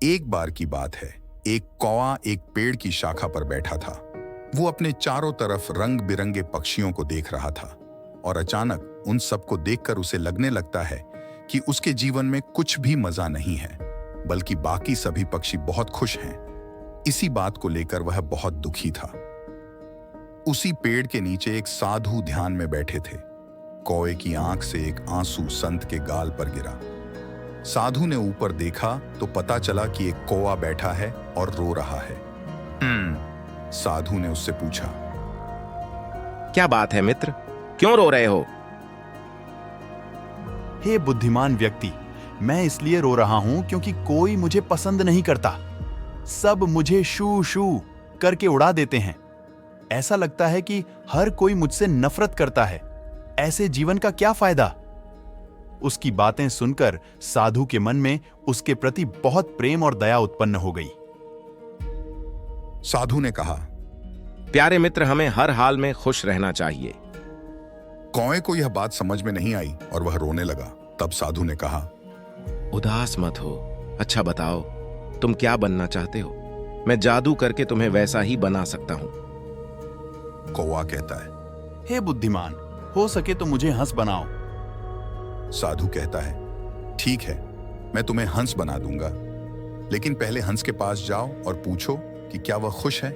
एक बार की बात है, एक कौवा एक पेड़ की शाखा पर बैठा था। वो अपने चारों तरफ रंग बिरंगे पक्षियों को देख रहा था और अचानक उन सबको देखकर उसे लगने लगता है कि उसके जीवन में कुछ भी मजा नहीं है, बल्कि बाकी सभी पक्षी बहुत खुश हैं। इसी बात को लेकर वह बहुत दुखी था। उसी पेड़ के नीचे एक साधु ध्यान में बैठे थे। कौवे की आंख से एक आंसू संत के गाल पर गिरा। साधु ने ऊपर देखा तो पता चला कि एक कौवा बैठा है और रो रहा है। साधु ने उससे पूछा, क्या बात है मित्र, क्यों रो रहे हो? हे बुद्धिमान व्यक्ति, मैं इसलिए रो रहा हूं क्योंकि कोई मुझे पसंद नहीं करता। सब मुझे शू शू करके उड़ा देते हैं। ऐसा लगता है कि हर कोई मुझसे नफरत करता है। ऐसे जीवन का क्या फायदा? उसकी बातें सुनकर साधु के मन में उसके प्रति बहुत प्रेम और दया उत्पन्न हो गई। साधु ने कहा, प्यारे मित्र, हमें हर हाल में खुश रहना चाहिए। कौवे को यह बात समझ में नहीं आई और वह रोने लगा। तब साधु ने कहा, उदास मत हो। अच्छा बताओ, तुम क्या बनना चाहते हो? मैं जादू करके तुम्हें वैसा ही बना सकता हूं। कौवा कहता है, हे बुद्धिमान, हो सके तो मुझे हंस बनाओ। साधु कहता है, ठीक है, मैं तुम्हें हंस बना दूंगा, लेकिन पहले हंस के पास जाओ और पूछो कि क्या वह खुश है।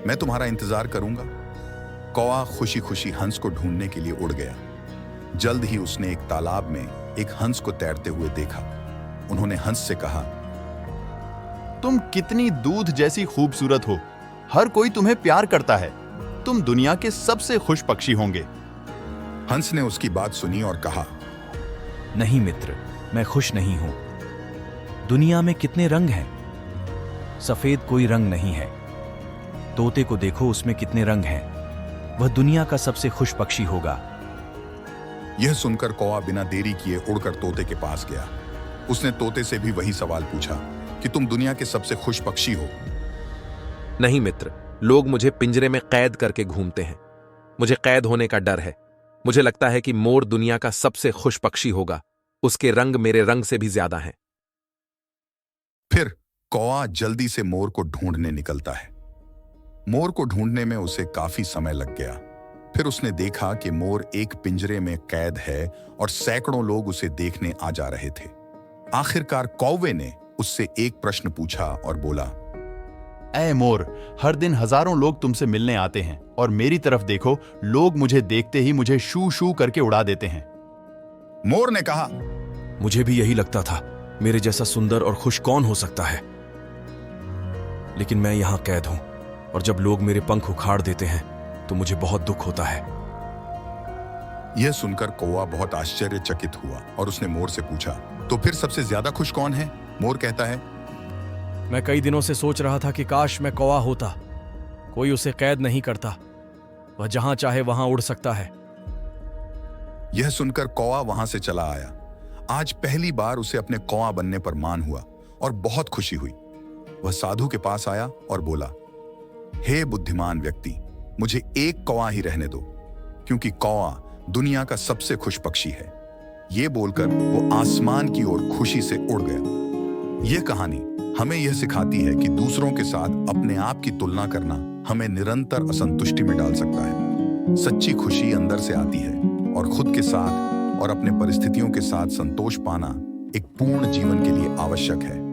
मैं तुम्हारा इंतजार करूंगा। कौवा खुशी खुशी हंस को ढूंढने के लिए उड़ गया। जल्द ही उसने एक तालाब में एक हंस को तैरते हुए देखा। उन्होंने हंस से कहा, तुम कितनी दूध जैसी खूबसूरत हो। हर कोई तुम्हें प्यार करता है। तुम दुनिया के सबसे खुश पक्षी होंगे। हंस ने उसकी बात सुनी और कहा, नहीं मित्र, मैं खुश नहीं हूं। दुनिया में कितने रंग हैं। सफेद कोई रंग नहीं है। तोते को देखो, उसमें कितने रंग हैं। वह दुनिया का सबसे खुश पक्षी होगा। यह सुनकर कौवा बिना देरी किए उड़कर तोते के पास गया। उसने तोते से भी वही सवाल पूछा कि तुम दुनिया के सबसे खुश पक्षी हो। नहीं मित्र, लोग मुझे पिंजरे में कैद करके घूमते हैं। मुझे कैद होने का डर है। मुझे लगता है कि मोर दुनिया का सबसे खुश पक्षी होगा। उसके रंग मेरे रंग से भी ज्यादा हैं। फिर कौवा जल्दी से मोर को ढूंढने निकलता है। मोर को ढूंढने में उसे काफी समय लग गया। फिर उसने देखा कि मोर एक पिंजरे में कैद है और सैकड़ों लोग उसे देखने आ जा रहे थे। आखिरकार कौवे ने उससे एक प्रश्न पूछा और बोला, ऐ मोर, हर दिन हजारों लोग तुमसे मिलने आते हैं और मेरी तरफ देखो, लोग मुझे देखते ही मुझे शू शू करके उड़ा देते हैं। मोर ने कहा, मुझे भी यही लगता था। मेरे जैसा सुंदर और खुश कौन हो सकता है? लेकिन मैं यहां कैद हूं और जब लोग मेरे पंख उखाड़ देते हैं तो मुझे बहुत दुख होता है। यह सुनकर कौवा बहुत आश्चर्यचकित हुआ और उसने मोर से पूछा, तो फिर सबसे ज्यादा खुश कौन है? मोर कहता है, मैं कई दिनों से सोच रहा था कि काश मैं कौवा होता। कोई उसे कैद नहीं करता। वह जहां चाहे वहां उड़ सकता है। यह सुनकर कौवा वहां से चला आया। आज पहली बार उसे अपने कौवा बनने पर मान हुआ और बहुत खुशी हुई। वह साधु के पास आया और बोला, हे बुद्धिमान व्यक्ति, मुझे एक कौवा ही रहने दो, क्योंकि कौवा दुनिया का सबसे खुश पक्षी है। यह बोलकर वो आसमान की ओर खुशी से उड़ गया। यह कहानी हमें यह सिखाती है कि दूसरों के साथ अपने आप की तुलना करना हमें निरंतर असंतुष्टि में डाल सकता है। सच्ची खुशी अंदर से आती है और खुद के साथ और अपने परिस्थितियों के साथ संतोष पाना एक पूर्ण जीवन के लिए आवश्यक है।